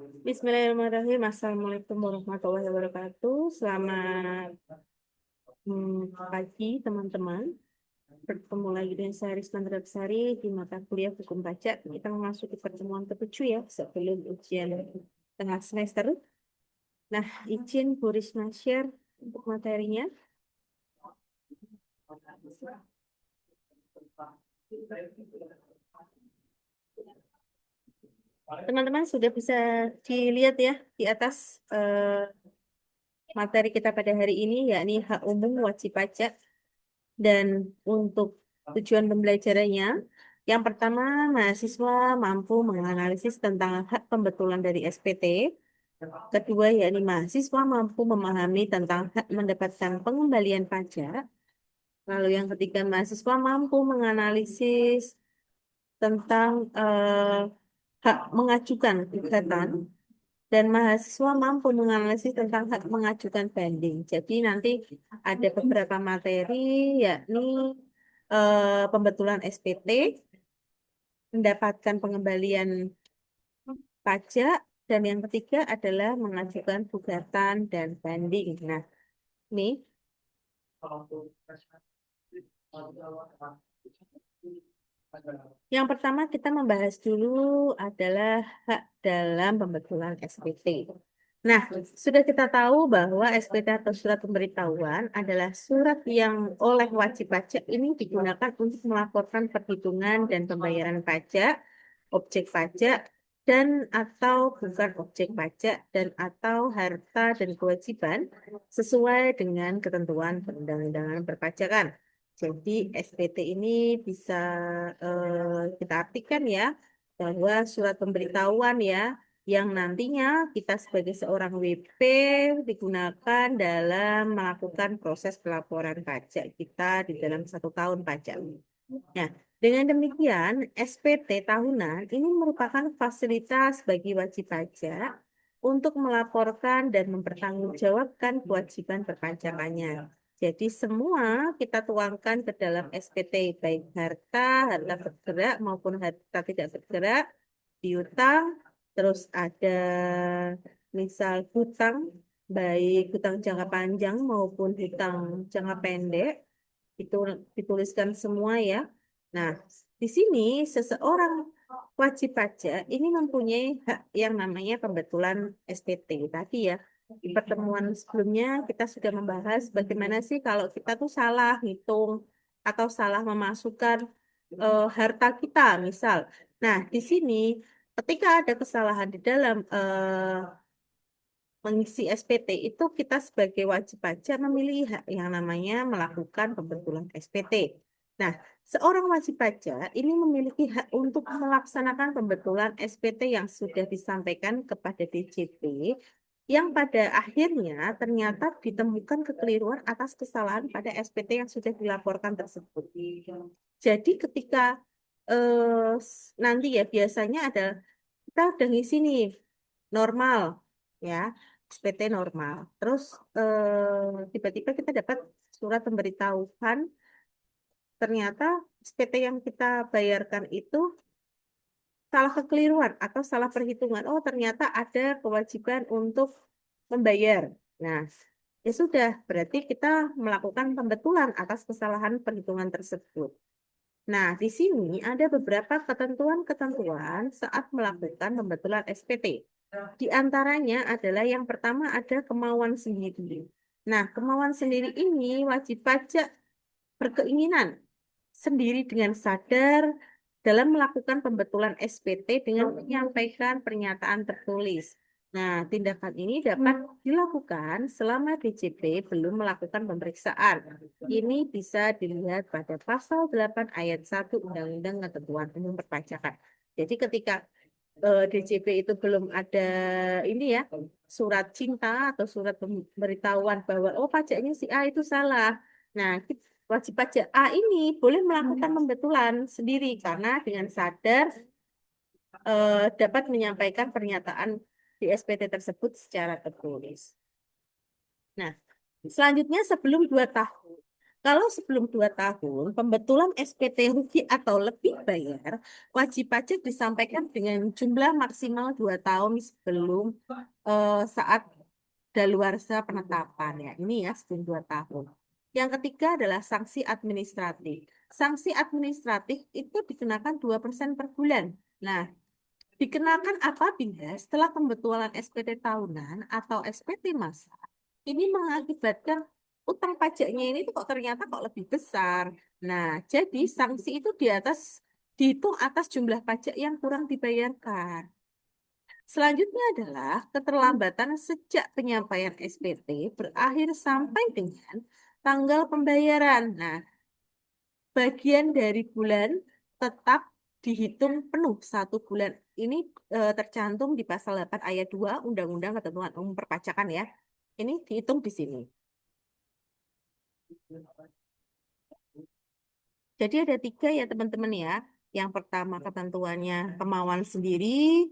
Bismillahirrahmanirrahim. Assalamualaikum warahmatullahi wabarakatuh. Selamat pagi teman-teman. Bertemu lagi dengan saya Rizky Sari di mata kuliah Hukum Pajak. Kita memasuki pertemuan ketujuh ya sebelum ujian tengah semester. Nah, izin Bu Risma share untuk materinya. Teman-teman sudah bisa dilihat ya di atas materi kita pada hari ini, yakni hak umum wajib pajak. Dan untuk tujuan pembelajarannya, yang pertama, mahasiswa mampu menganalisis tentang hak pembetulan dari SPT. Kedua, yakni mahasiswa mampu memahami tentang hak mendapatkan pengembalian pajak. Lalu yang ketiga, mahasiswa mampu menganalisis tentang hak mengajukan gugatan. Dan mahasiswa mampu menganalisis tentang hak mengajukan banding. Jadi nanti ada beberapa materi, yakni pembetulan SPT, mendapatkan pengembalian pajak, dan yang ketiga adalah mengajukan gugatan dan banding. Nah, ini yang pertama kita membahas dulu adalah hak dalam pembetulan SPT. Nah, sudah kita tahu bahwa SPT atau surat pemberitahuan adalah surat yang oleh wajib pajak ini digunakan untuk melaporkan perhitungan dan pembayaran pajak, objek pajak, dan atau bukan objek pajak, dan atau harta dan kewajiban sesuai dengan ketentuan perundang-undangan perpajakan. Jadi SPT ini bisa kita artikan ya bahwa surat pemberitahuan ya yang nantinya kita sebagai seorang WP digunakan dalam melakukan proses pelaporan pajak kita di dalam 1 tahun pajak. Nah, dengan demikian SPT tahunan ini merupakan fasilitas bagi wajib pajak untuk melaporkan dan mempertanggungjawabkan kewajiban perpajakannya. Jadi semua kita tuangkan ke dalam SPT, baik harta bergerak maupun harta tidak bergerak, piutang, terus ada misal hutang, baik hutang jangka panjang maupun hutang jangka pendek, itu dituliskan semua ya. Nah, di sini seseorang wajib pajak ini mempunyai hak yang namanya pembetulan SPT tadi ya. Di pertemuan sebelumnya kita sudah membahas bagaimana sih kalau kita tuh salah hitung atau salah memasukkan harta kita misal. Nah, di sini ketika ada kesalahan di dalam mengisi SPT itu kita sebagai wajib pajak memilih hak yang namanya melakukan pembetulan SPT. Nah, seorang wajib pajak ini memiliki hak untuk melaksanakan pembetulan SPT yang sudah disampaikan kepada DJP yang pada akhirnya ternyata ditemukan kekeliruan atas kesalahan pada SPT yang sudah dilaporkan tersebut. Jadi ketika nanti ya biasanya ada kita udah ngisi nih normal ya SPT normal. Terus tiba-tiba kita dapat surat pemberitahuan ternyata SPT yang kita bayarkan itu salah kekeliruan atau salah perhitungan. Oh, ternyata ada kewajiban untuk membayar. Nah, ya sudah, berarti kita melakukan pembetulan atas kesalahan perhitungan tersebut. Nah, di sini ada beberapa ketentuan-ketentuan saat melakukan pembetulan SPT. Di antaranya adalah yang pertama ada kemauan sendiri. Nah, kemauan sendiri ini wajib pajak berkeinginan sendiri dengan sadar dalam melakukan pembetulan SPT dengan menyampaikan pernyataan tertulis. Nah, tindakan ini dapat dilakukan selama DJP belum melakukan pemeriksaan. Ini bisa dilihat pada pasal 8 ayat 1 Undang-Undang Ketentuan Umum Perpajakan. Jadi ketika DJP itu belum ada ini ya, surat cinta atau surat pemberitahuan bahwa oh pajaknya si A itu salah. Nah, wajib pajak A ini boleh melakukan pembetulan sendiri karena dengan sadar dapat menyampaikan pernyataan di SPT tersebut secara tertulis. Nah, selanjutnya sebelum 2 tahun. Kalau sebelum 2 tahun, pembetulan SPT rugi atau lebih bayar, wajib pajak disampaikan dengan jumlah maksimal 2 tahun sebelum saat daluarsa penetapan ya. Ini ya sebelum 2 tahun. Yang ketiga adalah sanksi administratif. Sanksi administratif itu dikenakan 2% per bulan. Nah, dikenakan apabila setelah pembetulan SPT tahunan atau SPT masa ini mengakibatkan utang pajaknya ini tuh kok ternyata kok lebih besar. Nah, jadi sanksi itu dihitung atas jumlah pajak yang kurang dibayarkan. Selanjutnya adalah keterlambatan sejak penyampaian SPT berakhir sampai dengan tanggal pembayaran. Nah, bagian dari bulan tetap dihitung penuh 1 bulan. Ini tercantum di pasal 8 ayat 2 Undang-Undang Ketentuan Umum Perpajakan ya. Ini dihitung di sini. Jadi ada 3 ya teman-teman ya. Yang pertama ketentuannya kemauan sendiri.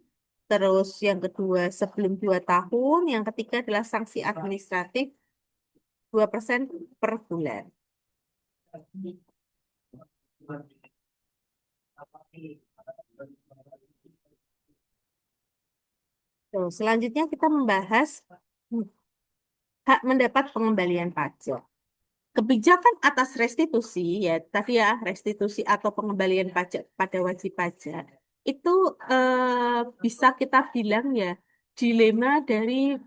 Terus yang kedua sebelum 2 tahun. Yang ketiga adalah sanksi administratif 2% per bulan. Tuh, selanjutnya kita membahas hak mendapat pengembalian pajak. Kebijakan atas restitusi, ya tadi ya, restitusi atau pengembalian pajak pada wajib pajak, itu bisa kita bilang ya, dilema dari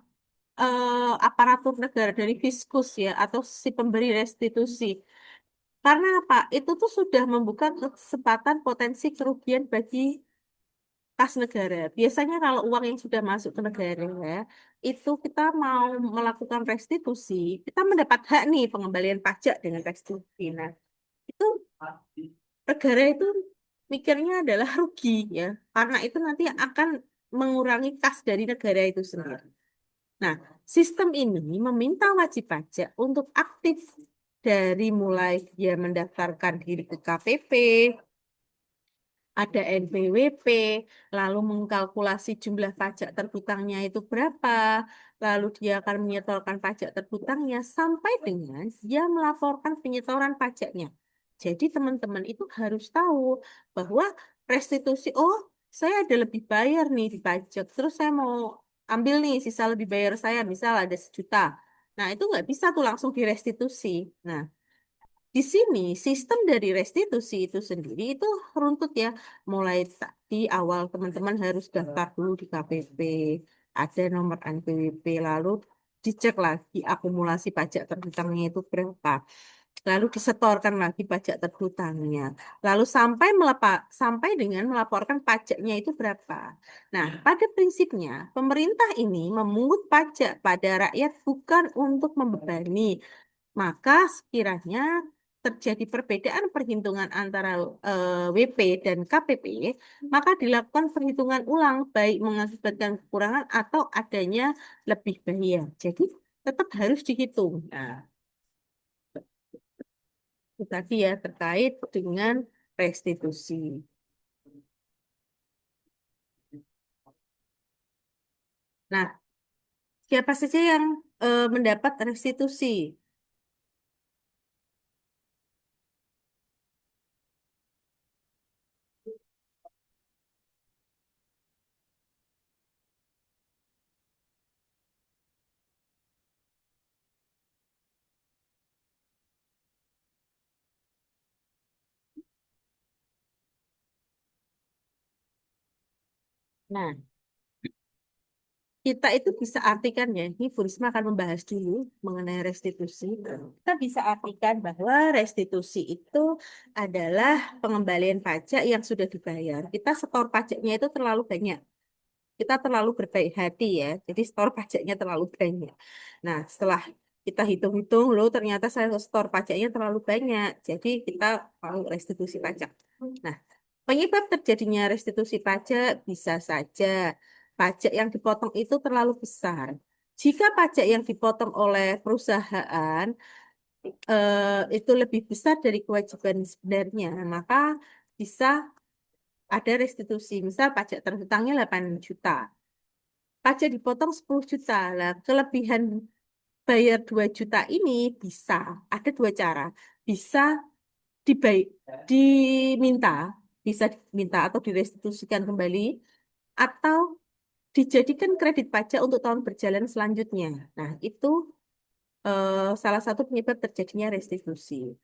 aparatur negara, dari fiskus ya, atau si pemberi restitusi. Karena apa? Itu tuh sudah membuka kesempatan potensi kerugian bagi kas negara. Biasanya kalau uang yang sudah masuk ke negara, itu kita mau melakukan restitusi, kita mendapat hak nih pengembalian pajak dengan restitusi. Nah, itu negara itu mikirnya adalah rugi ya, karena itu nanti akan mengurangi kas dari negara itu sendiri. Nah, sistem ini meminta wajib pajak untuk aktif dari mulai dia mendaftarkan diri ke KPP, ada NPWP, lalu mengkalkulasi jumlah pajak terbutangnya itu berapa, lalu dia akan menyetorkan pajak terbutangnya sampai dengan dia melaporkan penyetoran pajaknya. Jadi teman-teman itu harus tahu bahwa restitusi, oh saya ada lebih bayar nih di pajak, terus saya mau ambil nih sisa lebih bayar saya, misal ada 1 juta. Nah itu nggak bisa tuh langsung direstitusi. Nah, di sini sistem dari restitusi itu sendiri itu runtut ya. Mulai di awal teman-teman harus daftar dulu di KPP, ada nomor NPWP, lalu dicek lagi akumulasi pajak terbutangnya itu berapa. Lalu disetorkan lagi pajak terbutangnya. Lalu sampai dengan melaporkan pajaknya itu berapa. Nah, pada prinsipnya pemerintah ini memungut pajak pada rakyat bukan untuk membebani, maka sekiranya terjadi perbedaan perhitungan antara WP dan KPP, maka dilakukan perhitungan ulang baik mengakibatkan kekurangan atau adanya lebih bayar. Jadi tetap harus dihitung. Nah, itu tadi ya terkait dengan restitusi. Nah, siapa saja yang mendapat restitusi? Nah, kita itu bisa artikan ya, ini Bu Risma akan membahas dulu mengenai restitusi. Kita bisa artikan bahwa restitusi itu adalah pengembalian pajak yang sudah dibayar. Kita setor pajaknya itu terlalu banyak. Kita terlalu berbaik hati ya, jadi setor pajaknya terlalu banyak. Nah, setelah kita hitung-hitung, loh ternyata saya setor pajaknya terlalu banyak. Jadi kita mau restitusi pajak. Nah, penyebab terjadinya restitusi pajak bisa saja pajak yang dipotong itu terlalu besar. Jika pajak yang dipotong oleh perusahaan itu lebih besar dari kewajiban sebenarnya, maka bisa ada restitusi. Misal pajak terhutangnya 8 juta, pajak dipotong 10 juta. Lah, kelebihan bayar 2 juta ini bisa, ada dua cara. Bisa dibayar, diminta, bisa diminta atau direstitusikan kembali, atau dijadikan kredit pajak untuk tahun berjalan selanjutnya. Nah, itu salah satu penyebab terjadinya restitusi.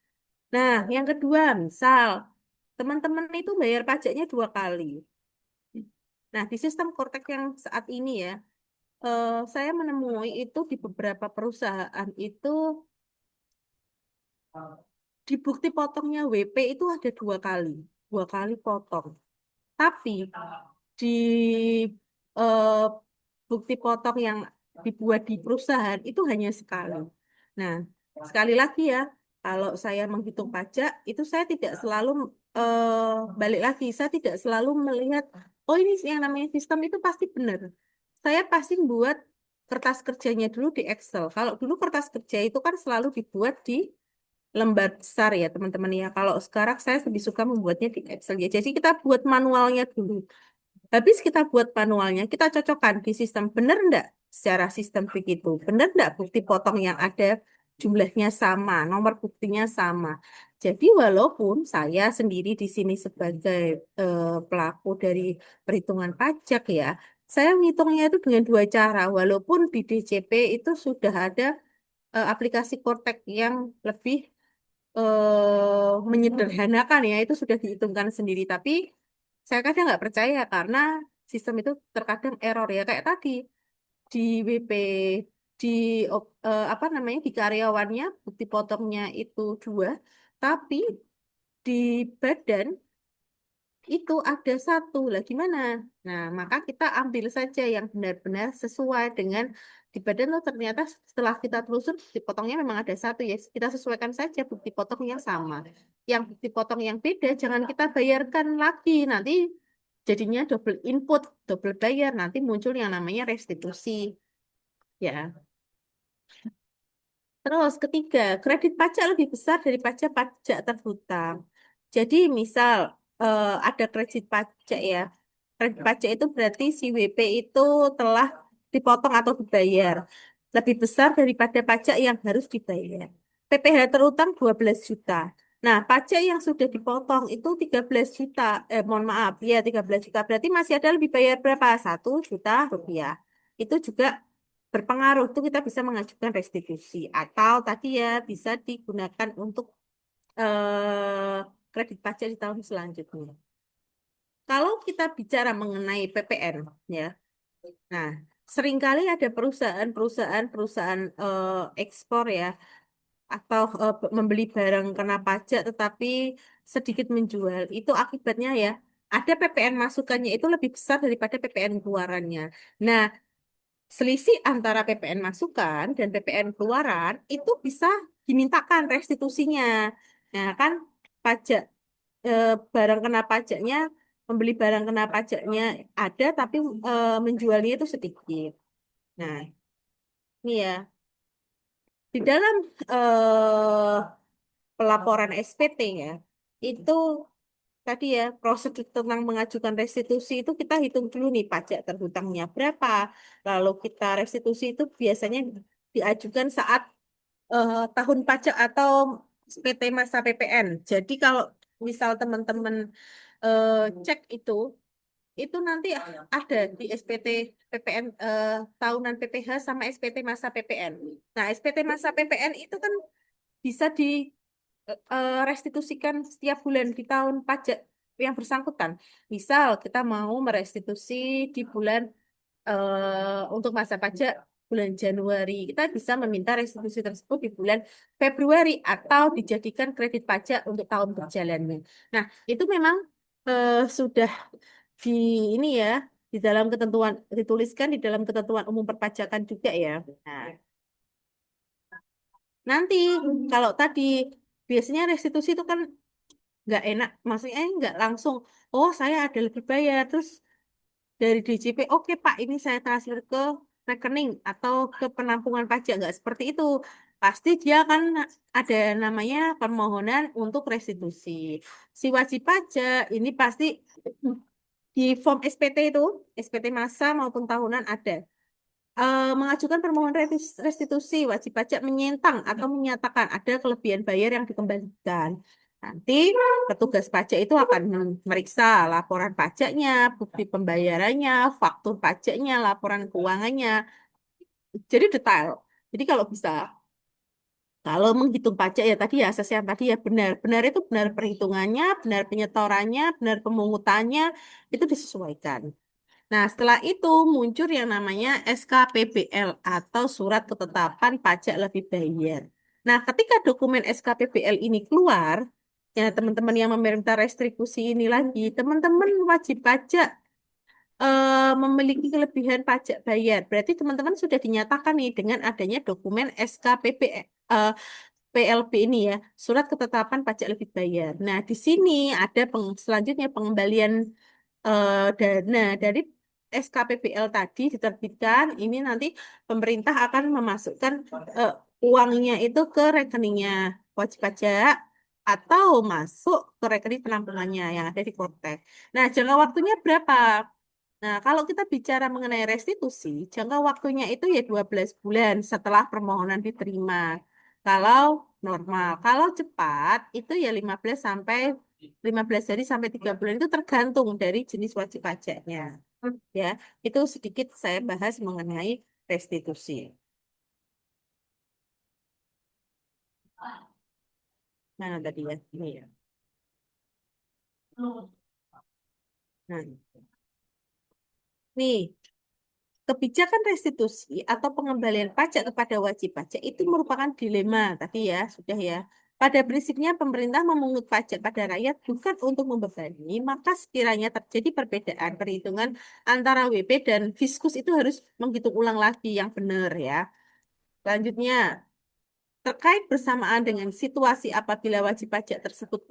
Nah, yang kedua, misal teman-teman itu bayar pajaknya 2 kali. Nah, di sistem Kortek yang saat ini ya, saya menemui itu di beberapa perusahaan itu di bukti potongnya WP itu ada 2 kali potong. Tapi di eh, bukti potong yang dibuat di perusahaan itu hanya sekali. Nah, sekali lagi ya, kalau saya menghitung pajak itu saya tidak selalu balik lagi, saya tidak selalu melihat, oh ini yang namanya sistem itu pasti benar. Saya pasti buat kertas kerjanya dulu di Excel. Kalau dulu kertas kerja itu kan selalu dibuat di lembar besar ya teman-teman ya. Kalau sekarang saya lebih suka membuatnya di Excel ya. Jadi kita buat manualnya dulu. Habis kita buat manualnya, kita cocokkan di sistem. Benar enggak secara sistem begitu? Benar enggak bukti potong yang ada jumlahnya sama, nomor buktinya sama. Jadi walaupun saya sendiri di sini sebagai pelaku dari perhitungan pajak ya, saya menghitungnya itu dengan dua cara. Walaupun di DJP itu sudah ada aplikasi Kortek yang lebih menyederhanakan ya, itu sudah dihitungkan sendiri. Tapi saya kadang nggak percaya karena sistem itu terkadang error ya. Kayak tadi di WP, di apa namanya, di karyawannya bukti potongnya itu 2, tapi di badan itu ada 1. Lah gimana? Nah, maka kita ambil saja yang benar-benar sesuai dengan di badan tuh ternyata setelah kita telusur bukti potongnya memang ada 1 ya. Kita sesuaikan saja bukti potong yang sama. Yang bukti potong yang beda jangan kita bayarkan lagi. Nanti jadinya double input, double bayar. Nanti muncul yang namanya restitusi. Ya. Terus ketiga, kredit pajak lebih besar dari pajak pajak terhutang. Jadi misal ada kredit pajak ya. Kredit pajak itu berarti si WP itu telah dipotong atau dibayar. Lebih besar daripada pajak yang harus dibayar. PPh terhutang 12 juta. Nah, pajak yang sudah dipotong itu 13 juta. Mohon maaf, ya 13 juta. Berarti masih ada lebih bayar berapa? 1 juta rupiah. Itu juga berpengaruh tuh kita bisa mengajukan restitusi atau tadi ya bisa digunakan untuk kredit pajak di tahun selanjutnya. Kalau kita bicara mengenai PPN ya, nah seringkali ada perusahaan ekspor ya atau membeli barang kena pajak tetapi sedikit menjual itu akibatnya ya ada PPN masukannya itu lebih besar daripada PPN keluarannya. Nah, selisih antara PPN masukan dan PPN keluaran itu bisa dimintakan restitusinya. Nah, kan pajak barang kena pajaknya, membeli barang kena pajaknya ada, tapi menjualnya itu sedikit. Nah, ini ya, di dalam eh, pelaporan SPT ya, itu tadi ya, prosedur tentang mengajukan restitusi itu kita hitung dulu nih pajak terhutangnya berapa. Lalu kita restitusi itu biasanya diajukan saat tahun pajak atau PT masa PPN. Jadi kalau misal teman-teman eh, cek itu nanti ada di SPT PPN tahunan PPh sama SPT masa PPN. Nah, SPT masa PPN itu kan bisa restitusikan setiap bulan di tahun pajak yang bersangkutan. Misal kita mau merestitusi di bulan untuk masa pajak bulan Januari, kita bisa meminta restitusi tersebut di bulan Februari atau dijadikan kredit pajak untuk tahun berjalannya. Nah, itu memang sudah di ini ya di dalam ketentuan dituliskan di dalam ketentuan umum perpajakan juga ya. Nah, nanti kalau tadi biasanya restitusi itu kan nggak enak, maksudnya nggak langsung, oh saya ada lebih bayar, terus dari DJP, oke Pak, ini saya transfer ke rekening atau ke penampungan pajak, nggak seperti itu. Pasti dia akan ada namanya permohonan untuk restitusi. Si wajib pajak ini pasti di form SPT itu, SPT masa maupun tahunan ada. mengajukan permohonan restitusi, wajib pajak menyentang atau menyatakan ada kelebihan bayar yang dikembalikan. Nanti petugas pajak itu akan memeriksa laporan pajaknya, bukti pembayarannya, faktur pajaknya, laporan keuangannya. Jadi detail. Jadi kalau menghitung pajak ya tadi ya asas yang tadi ya benar. Benar itu benar perhitungannya, benar penyetorannya, benar pemungutannya, itu disesuaikan. Nah, setelah itu muncul yang namanya SKPBL atau Surat Ketetapan Pajak Lebih Bayar. Nah, ketika dokumen SKPBL ini keluar, ya teman-teman yang meminta restitusi ini lagi, teman-teman wajib pajak memiliki kelebihan pajak bayar. Berarti teman-teman sudah dinyatakan nih dengan adanya dokumen SKPBL. PLB ini ya, Surat Ketetapan Pajak Lebih Bayar. Nah, di sini ada selanjutnya pengembalian dana dari SKPBL tadi diterbitkan. Ini nanti pemerintah akan memasukkan eh, uangnya itu ke rekeningnya wajib pajak atau masuk ke rekening penampungannya yang ada di Kortek. Nah, jangka waktunya berapa? Nah, kalau kita bicara mengenai restitusi, jangka waktunya itu ya 12 bulan setelah permohonan diterima. Kalau normal, kalau cepat itu ya 15 hari sampai 3 bulan itu tergantung dari jenis wajib pajaknya. Ya, itu sedikit saya bahas mengenai restitusi. Mana tadi ya? Ini ya. Nah, nih kebijakan restitusi atau pengembalian pajak kepada wajib pajak itu merupakan dilema tadi ya, sudah ya. Pada prinsipnya pemerintah memungut pajak pada rakyat bukan untuk membebani, maka sekiranya terjadi perbedaan perhitungan antara WP dan Fiskus itu harus menghitung ulang lagi yang benar ya. Selanjutnya, terkait bersamaan dengan situasi apabila wajib pajak tersebut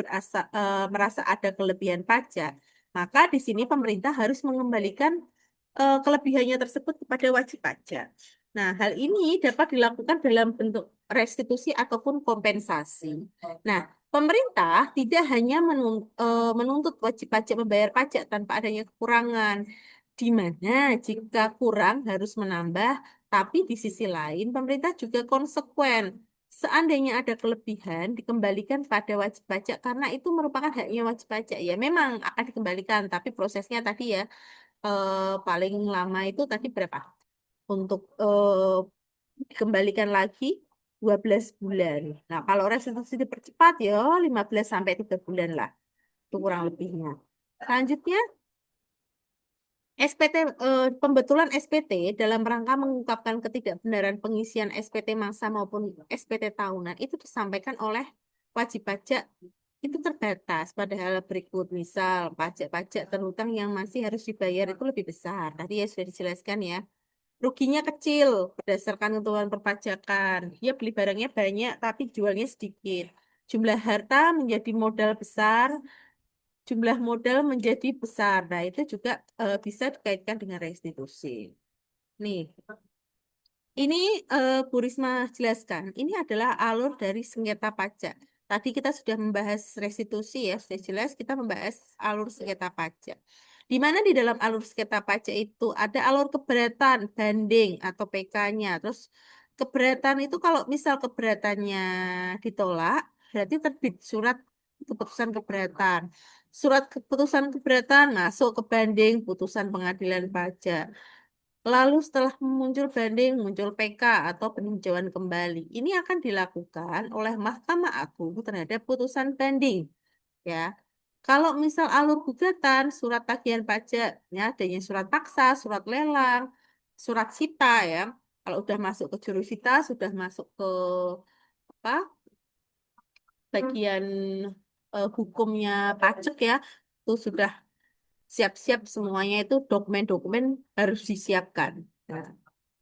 merasa ada kelebihan pajak, maka di sini pemerintah harus mengembalikan kelebihannya tersebut kepada wajib pajak. Nah, hal ini dapat dilakukan dalam bentuk restitusi ataupun kompensasi. Nah, pemerintah tidak hanya menuntut wajib pajak membayar pajak tanpa adanya kekurangan, di mana jika kurang harus menambah, tapi di sisi lain pemerintah juga konsekuen. Seandainya ada kelebihan, dikembalikan pada wajib pajak karena itu merupakan haknya wajib pajak. Ya, memang akan dikembalikan, tapi prosesnya tadi ya paling lama itu tadi berapa? Untuk dikembalikan lagi 12 bulan. Nah, kalau restitusi dipercepat ya 15 sampai 3 bulan lah. Itu kurang lebihnya. Selanjutnya, SPT pembetulan SPT dalam rangka mengungkapkan ketidakbenaran pengisian SPT masa maupun SPT tahunan itu disampaikan oleh wajib pajak itu terbatas pada hal berikut. Misal, pajak-pajak terhutang yang masih harus dibayar itu lebih besar. Tadi ya sudah dijelaskan ya. Ruginya kecil berdasarkan ketentuan perpajakan. Dia beli barangnya banyak tapi jualnya sedikit. Jumlah harta menjadi modal besar, jumlah modal menjadi besar. Nah, itu juga bisa dikaitkan dengan restitusi. Nih, ini Bu Risma jelaskan. Ini adalah alur dari sengketa pajak. Tadi kita sudah membahas restitusi ya, sudah jelas kita membahas alur sengketa pajak. Di mana di dalam alur sengketa pajak itu ada alur keberatan, banding atau PK-nya. Terus keberatan itu kalau misal keberatannya ditolak, berarti terbit surat keputusan keberatan. Surat keputusan keberatan masuk ke banding putusan pengadilan pajak. Lalu setelah muncul banding, muncul PK atau peninjauan kembali. Ini akan dilakukan oleh Mahkamah Agung terhadap putusan banding. Ya, kalau misal alur gugatan, surat tagihan pajak, ya adanya surat paksa, surat lelang, surat sita ya. Kalau udah masuk ke jurusita, sudah masuk ke apa bagian hukumnya pajak ya, itu sudah siap-siap semuanya itu dokumen-dokumen harus disiapkan. Nah,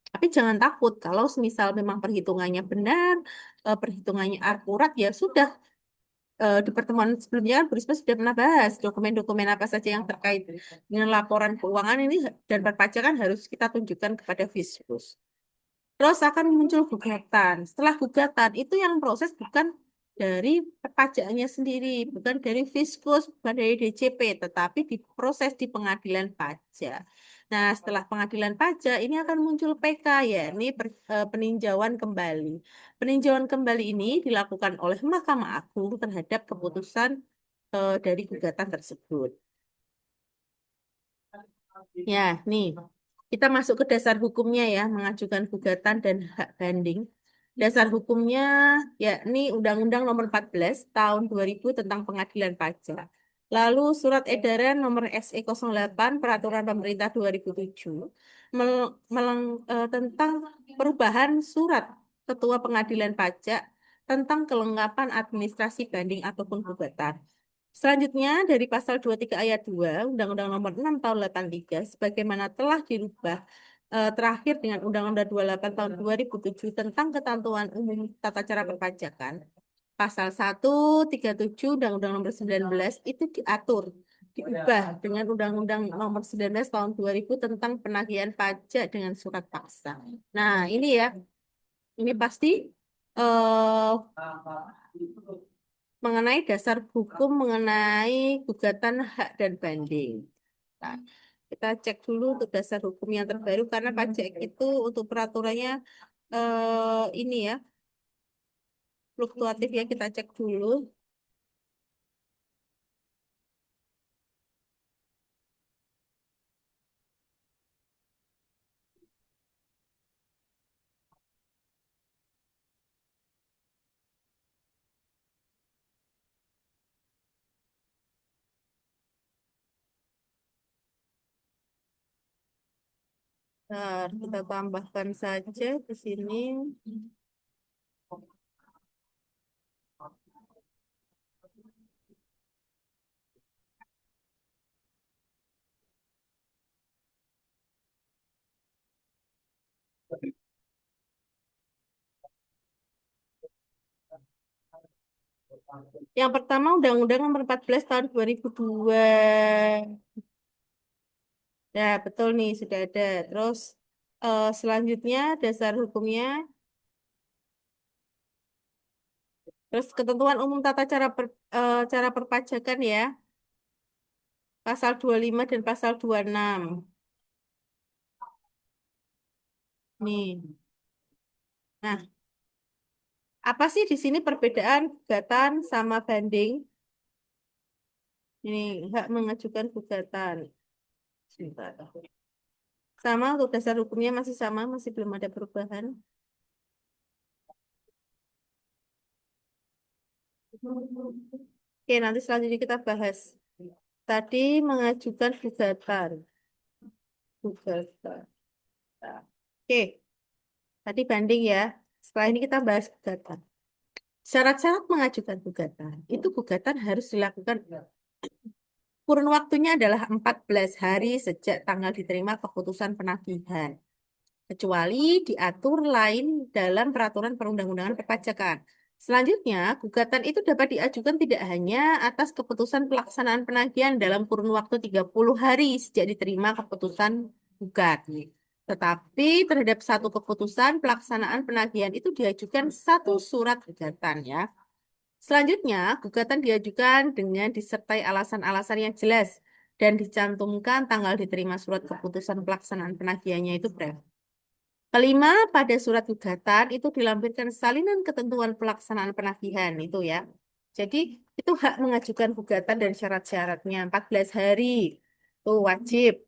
tapi jangan takut kalau misal memang perhitungannya benar, perhitungannya akurat ya sudah. Di pertemuan sebelumnya kan Bu Risma sudah pernah bahas dokumen-dokumen apa saja yang terkait dengan laporan keuangan ini dan perpajakan harus kita tunjukkan kepada Fiskus. Terus akan muncul gugatan. Setelah gugatan itu yang proses bukan dari perpajakannya sendiri, bukan dari Fiskus, bukan dari DJP, tetapi diproses di pengadilan pajak. Nah, setelah pengadilan pajak ini akan muncul PK, yakni peninjauan kembali. Peninjauan kembali ini dilakukan oleh Mahkamah Agung terhadap keputusan dari gugatan tersebut. Ya, nih, kita masuk ke dasar hukumnya ya, mengajukan gugatan dan hak banding. Dasar hukumnya yakni Undang-Undang Nomor 14 Tahun 2000 tentang Pengadilan Pajak. Lalu Surat Edaran Nomor SE 08 Peraturan Pemerintah 2007 tentang perubahan surat Ketua Pengadilan Pajak tentang kelengkapan administrasi banding ataupun gugatan. Selanjutnya dari pasal 23 ayat 2 Undang-Undang Nomor 6 Tahun 83 sebagaimana telah dirubah terakhir dengan Undang-Undang 28 Tahun 2007 tentang ketentuan umum tata cara perpajakan. Pasal 137 Undang-Undang Nomor 19 itu diubah dengan Undang-Undang Nomor 19 Tahun 2000 tentang penagihan pajak dengan surat paksa. Nah, ini pasti eh mengenai dasar hukum mengenai gugatan hak dan banding. Nah, kita cek dulu untuk dasar hukum yang terbaru karena pajak itu untuk peraturannya ini ya fluktuatif ya kita cek dulu. Nah, kita tambahkan saja di sini. Yang pertama Undang-Undang Nomor 14 Tahun 2002. Ya, betul nih sudah ada. Terus selanjutnya dasar hukumnya, terus ketentuan umum tata cara perpajakan ya, pasal 25 dan pasal 26. Nih. Nah, apa sih di sini perbedaan gugatan sama banding? Ini hak mengajukan gugatan. Sebentar. Sama untuk dasar hukumnya masih sama, masih belum ada perubahan. Oke, nanti selanjutnya kita bahas. Tadi mengajukan gugatan. Gugatan. Nah, oke, tadi banding ya. Setelah ini kita bahas gugatan. Syarat-syarat mengajukan gugatan. Itu gugatan harus dilakukan. Kurun waktunya adalah 14 hari sejak tanggal diterima keputusan penagihan, kecuali diatur lain dalam peraturan perundang-undangan perpajakan. Selanjutnya, gugatan itu dapat diajukan tidak hanya atas keputusan pelaksanaan penagihan dalam kurun waktu 30 hari sejak diterima keputusan gugat, tetapi terhadap satu keputusan pelaksanaan penagihan itu diajukan satu surat gugatan ya. Selanjutnya, gugatan diajukan dengan disertai alasan-alasan yang jelas dan dicantumkan tanggal diterima surat keputusan pelaksanaan penagihannya itu berapa. Kelima, pada surat gugatan itu dilampirkan salinan ketentuan pelaksanaan penagihan itu ya. Jadi itu hak mengajukan gugatan dan syarat-syaratnya 14 hari. Itu wajib.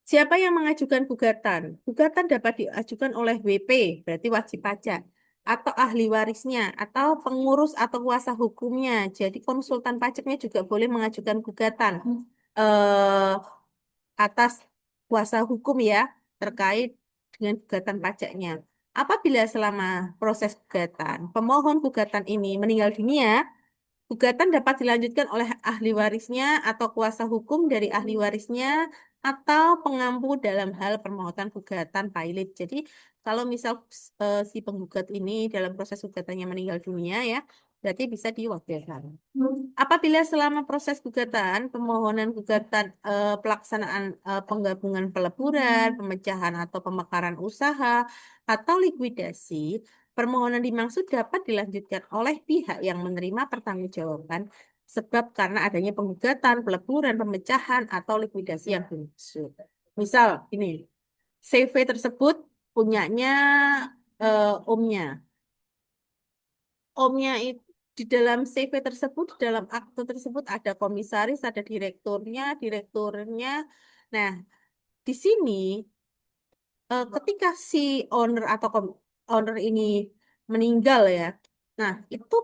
Siapa yang mengajukan gugatan? Gugatan dapat diajukan oleh WP, berarti wajib pajak, atau ahli warisnya, atau pengurus atau kuasa hukumnya. Jadi konsultan pajaknya juga boleh mengajukan gugatan eh, atas kuasa hukum ya terkait dengan gugatan pajaknya. Apabila selama proses gugatan, pemohon gugatan ini meninggal dunia, gugatan dapat dilanjutkan oleh ahli warisnya atau kuasa hukum dari ahli warisnya atau pengampu dalam hal permohonan gugatan pilot. Jadi kalau misal si penggugat ini dalam proses gugatannya meninggal dunia ya, berarti bisa diwakilkan. Apabila selama proses gugatan, pemohonan gugatan pelaksanaan penggabungan peleburan, pemecahan atau pemekaran usaha atau likuidasi, permohonan dimaksud dapat dilanjutkan oleh pihak yang menerima pertanggungjawaban sebab karena adanya penggugatan, peleburan, pemecahan, atau likuidasi yang dimaksud. Misal ini, CV tersebut punyanya omnya. Omnya itu di dalam CV tersebut, di dalam akte tersebut ada komisaris, ada direkturnya. Nah, di sini ketika si owner atau owner ini meninggal ya, nah itu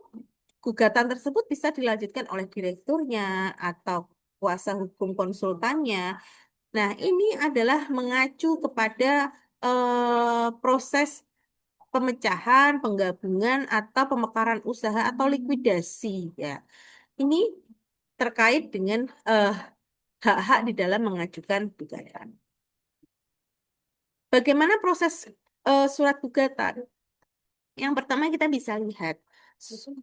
gugatan tersebut bisa dilanjutkan oleh direkturnya atau kuasa hukum konsultannya. Nah, ini adalah mengacu kepada proses pemecahan, penggabungan, atau pemekaran usaha atau likuidasi ya. Ini terkait dengan hak-hak di dalam mengajukan gugatan. Bagaimana proses surat gugatan? Yang pertama kita bisa lihat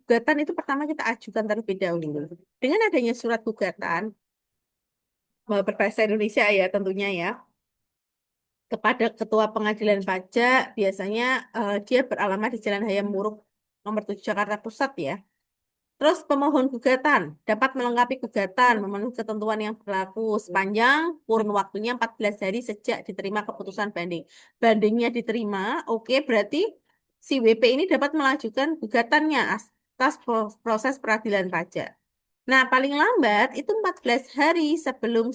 gugatan itu pertama kita ajukan terlebih dahulu. Dengan adanya surat gugatan berbahasa Indonesia ya tentunya ya kepada Ketua Pengadilan Pajak biasanya dia beralamat di Jalan Hayam Muruk nomor 7 Jakarta Pusat ya. Terus pemohon gugatan dapat melengkapi gugatan memenuhi ketentuan yang berlaku sepanjang kurun waktunya 14 hari sejak diterima keputusan banding. Bandingnya diterima, oke berarti si WP ini dapat melanjutkan gugatannya atas proses peradilan pajak. Nah, paling lambat itu 14 hari sebelum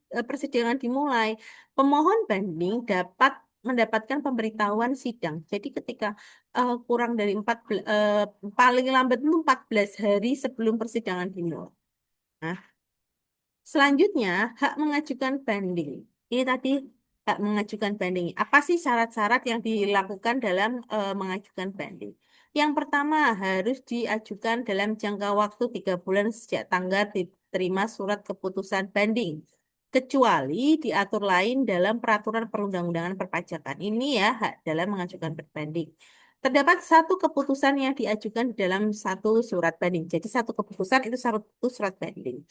persidangan dimulai, pemohon banding dapat mendapatkan pemberitahuan sidang. Jadi ketika kurang dari paling lambat itu 14 hari sebelum persidangan dimulai. Nah, selanjutnya hak mengajukan banding. Ini tadi hak mengajukan banding. Apa sih syarat-syarat yang dilakukan dalam mengajukan banding? Yang pertama harus diajukan dalam jangka waktu 3 bulan sejak tanggal diterima surat keputusan banding. Kecuali diatur lain dalam peraturan perundang-undangan perpajakan. Ini ya hak dalam mengajukan banding. Terdapat satu keputusan yang diajukan di dalam satu surat banding. Jadi satu keputusan itu satu surat banding.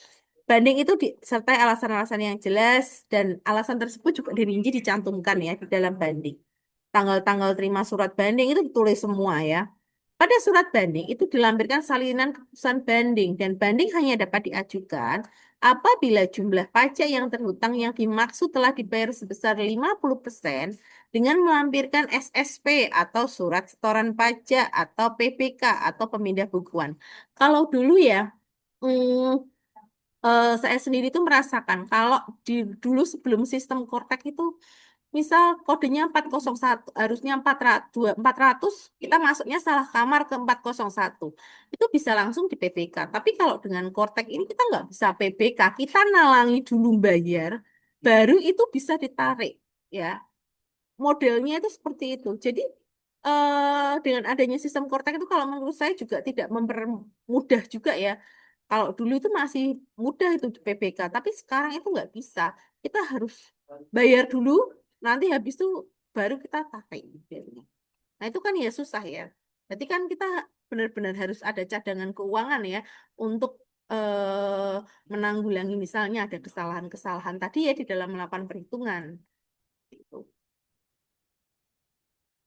Banding itu disertai alasan-alasan yang jelas dan alasan tersebut juga dirinci dicantumkan ya di dalam banding. Tanggal-tanggal terima surat banding itu ditulis semua ya. Pada surat banding itu dilampirkan salinan keputusan banding dan banding hanya dapat diajukan apabila jumlah pajak yang terhutang yang dimaksud telah dibayar sebesar 50% dengan melampirkan SSP atau surat setoran pajak atau PPK atau pemindah bukuan. Kalau dulu ya, hmm, saya sendiri tuh merasakan kalau dulu sebelum sistem Kortek itu misal kodenya 401 harusnya 400 kita masuknya salah kamar ke 401 itu bisa langsung di PPK tapi kalau dengan Kortek ini kita nggak bisa PPK kita nalangi dulu bayar baru itu bisa ditarik ya modelnya itu seperti itu jadi dengan adanya sistem Kortek itu kalau menurut saya juga tidak mempermudah juga ya kalau dulu itu masih mudah itu di PPK, tapi sekarang itu nggak bisa. Kita harus bayar dulu, nanti habis itu baru kita pakai mobilnya. Nah itu kan ya susah ya. Berarti kan kita benar-benar harus ada cadangan keuangan ya untuk menanggulangi misalnya ada kesalahan-kesalahan tadi ya di dalam melakukan perhitungan. Gitu.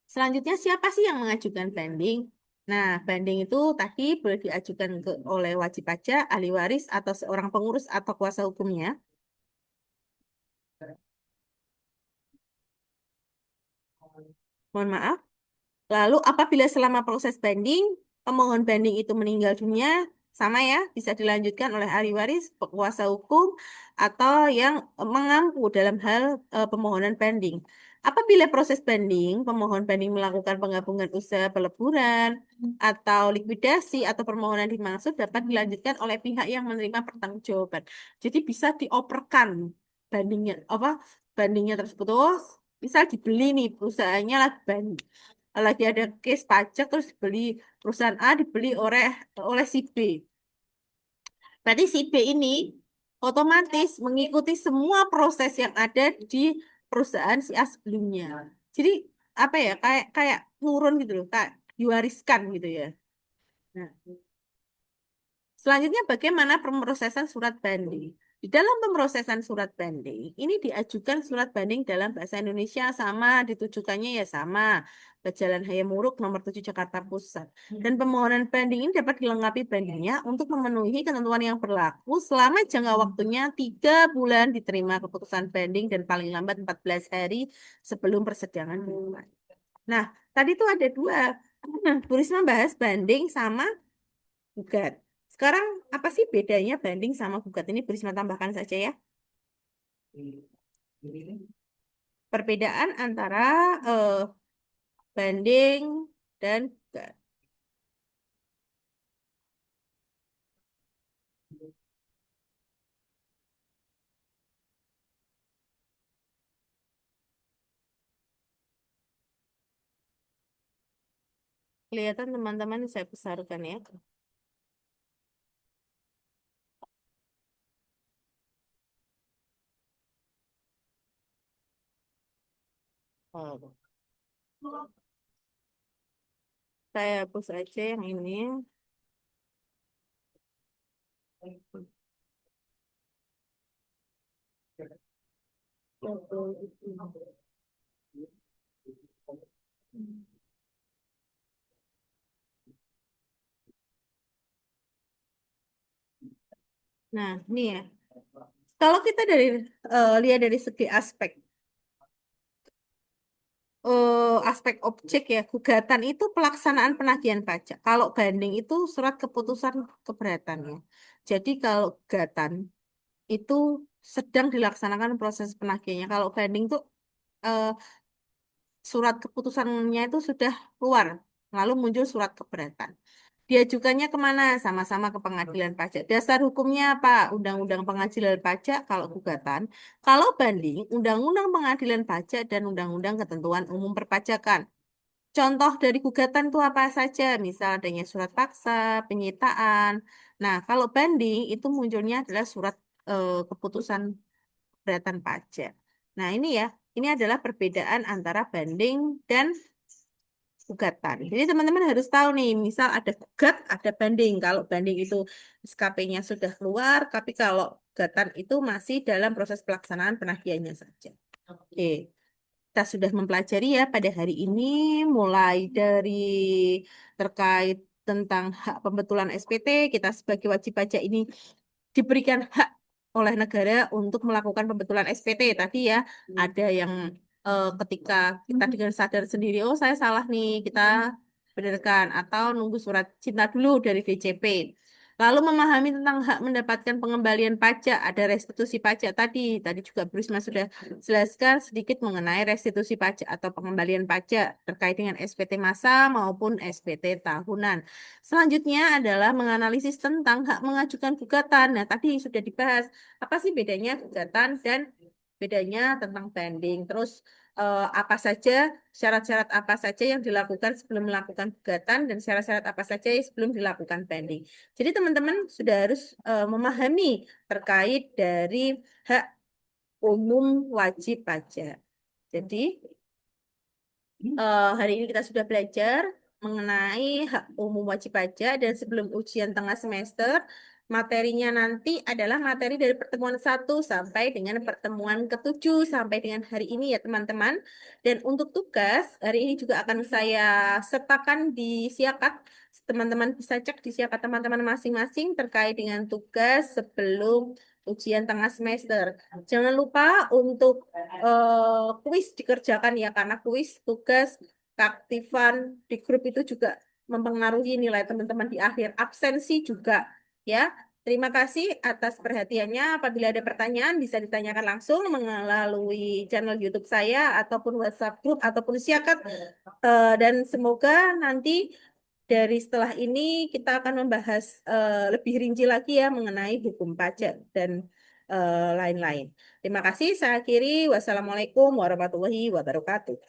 Selanjutnya siapa sih yang mengajukan banding? Nah, banding itu tadi boleh diajukan oleh wajib pajak, ahli waris, atau seorang pengurus atau kuasa hukumnya. Mohon maaf. Lalu apabila selama proses banding, pemohon banding itu meninggal dunia, sama ya, bisa dilanjutkan oleh ahli waris, kuasa hukum, atau yang mengampu dalam hal pemohonan banding. Apabila proses banding, pemohon banding melakukan penggabungan usaha peleburan atau likuidasi atau permohonan dimaksud dapat dilanjutkan oleh pihak yang menerima pertanggungjawaban. Jadi bisa dioperkan bandingnya apa bandingnya tersebut. Terus misal dibeli nih perusahaannya lagi ada case pajak terus dibeli perusahaan A dibeli oleh oleh si B. Berarti si B ini otomatis mengikuti semua proses yang ada di perusahaan si A sebelumnya. Jadi apa ya kayak kayak nurun gitu loh, kayak diwariskan gitu ya. Nah, selanjutnya bagaimana pemrosesan surat banding? Di dalam pemrosesan surat banding, ini diajukan surat banding dalam bahasa Indonesia sama, ditujukannya ya sama, ke Jalan Hayamuruk nomor 7 Jakarta Pusat. Dan permohonan banding ini dapat dilengkapi bandingnya untuk memenuhi ketentuan yang berlaku selama jangka waktunya 3 bulan diterima keputusan banding dan paling lambat 14 hari sebelum persidangan dimulai. Nah, tadi tuh ada dua. Bu Risma bahas banding sama gugat. Sekarang apa sih bedanya banding sama gugat ini? Bu Risma tambahkan saja ya. Perbedaan antara eh, banding dan gugat. Kelihatan teman-teman saya besarkan ya. Oh. Saya hapus aja yang ini. Nah, ini ya. Kalau kita lihat dari segi aspek objek ya, gugatan itu pelaksanaan penagihan pajak. Kalau banding itu surat keputusan keberatannya. Jadi kalau gugatan itu sedang dilaksanakan proses penagihannya. Kalau banding itu eh, surat keputusannya itu sudah keluar, lalu muncul surat keberatan. Diajukannya kemana? Sama-sama ke pengadilan pajak. Dasar hukumnya apa? Undang-undang pengadilan pajak kalau gugatan. Kalau banding, undang-undang pengadilan pajak dan undang-undang ketentuan umum perpajakan. Contoh dari gugatan itu apa saja? Misal adanya surat paksa, penyitaan. Nah, kalau banding itu munculnya adalah surat keputusan keberatan pajak. Nah, ini adalah perbedaan antara banding dan gugatan. Jadi teman-teman harus tahu nih, misal ada gugat, ada banding. Kalau banding itu SKP-nya sudah keluar, tapi kalau gugatan itu masih dalam proses pelaksanaan penagihannya saja. Oke, kita sudah mempelajari ya pada hari ini, mulai dari terkait tentang hak pembetulan SPT, kita sebagai wajib pajak ini diberikan hak oleh negara untuk melakukan pembetulan SPT. Tadi ya, ada yang ketika kita dengan sadar sendiri, oh saya salah nih, kita benarkan. Atau nunggu surat cinta dulu dari DJP. Lalu memahami tentang hak mendapatkan pengembalian pajak, ada restitusi pajak tadi. Tadi juga Bu Risma sudah jelaskan sedikit mengenai restitusi pajak atau pengembalian pajak terkait dengan SPT masa maupun SPT tahunan. Selanjutnya adalah menganalisis tentang hak mengajukan gugatan. Nah, tadi sudah dibahas apa sih bedanya gugatan dan bedanya tentang banding. Terus apa saja syarat-syarat apa saja yang dilakukan sebelum melakukan gugatan dan syarat-syarat apa saja yang sebelum dilakukan banding. Jadi teman-teman sudah harus memahami terkait dari hak umum wajib pajak. Jadi hari ini kita sudah belajar mengenai hak umum wajib pajak dan sebelum ujian tengah semester, materinya nanti adalah materi dari pertemuan 1 sampai dengan pertemuan ke-7 sampai dengan hari ini ya teman-teman. Dan untuk tugas, hari ini juga akan saya sertakan di Siakat. Teman-teman bisa cek di Siakat teman-teman masing-masing terkait dengan tugas sebelum ujian tengah semester. Jangan lupa untuk kuis dikerjakan ya, karena kuis, tugas, keaktifan di grup itu juga mempengaruhi nilai teman-teman di akhir. Absensi juga ya. Terima kasih atas perhatiannya. Apabila ada pertanyaan bisa ditanyakan langsung melalui channel YouTube saya ataupun WhatsApp group ataupun siakat. Dan semoga nanti dari setelah ini kita akan membahas lebih rinci lagi ya mengenai hukum pajak dan lain-lain. Terima kasih. Saya akhiri. Wassalamualaikum warahmatullahi wabarakatuh.